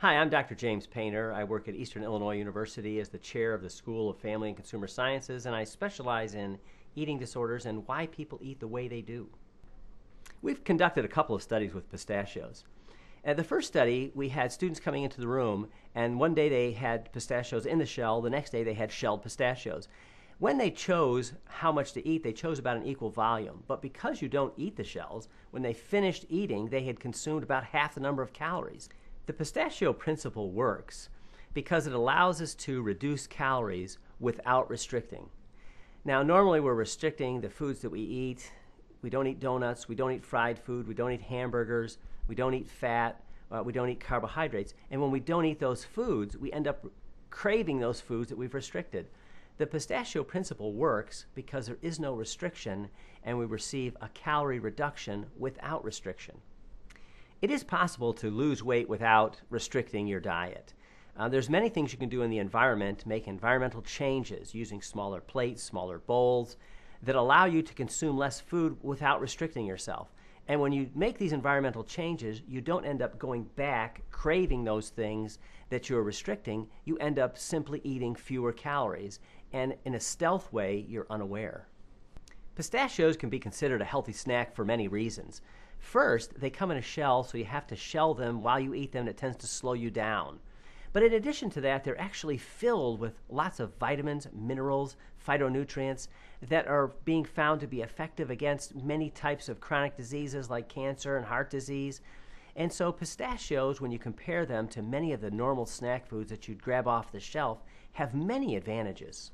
Hi, I'm Dr. James Painter. I work at Eastern Illinois University as the chair of the School of Family and Consumer Sciences, and I specialize in eating disorders and why people eat the way they do. We've conducted a couple of studies with pistachios. At the first study, we had students coming into the room, and one day they had pistachios in the shell, the next day they had shelled pistachios. When they chose how much to eat, they chose about an equal volume. But because you don't eat the shells, when they finished eating, they had consumed about half the number of calories. The pistachio principle works because it allows us to reduce calories without restricting. Now, normally we're restricting the foods that we eat. We don't eat donuts, we don't eat fried food, we don't eat hamburgers, we don't eat fat, we don't eat carbohydrates. And when we don't eat those foods, we end up craving those foods that we've restricted. The pistachio principle works because there is no restriction and we receive a calorie reduction without restriction. It is possible to lose weight without restricting your diet. There's many things you can do in the environment to make environmental changes using smaller plates, smaller bowls that allow you to consume less food without restricting yourself. And when you make these environmental changes, you don't end up going back craving those things that you're restricting. You end up simply eating fewer calories, and in a stealth way, you're unaware. Pistachios can be considered a healthy snack for many reasons. First, they come in a shell, so you have to shell them while you eat them, and it tends to slow you down. But in addition to that, they're actually filled with lots of vitamins, minerals, phytonutrients that are being found to be effective against many types of chronic diseases like cancer and heart disease. And so pistachios, when you compare them to many of the normal snack foods that you'd grab off the shelf, have many advantages.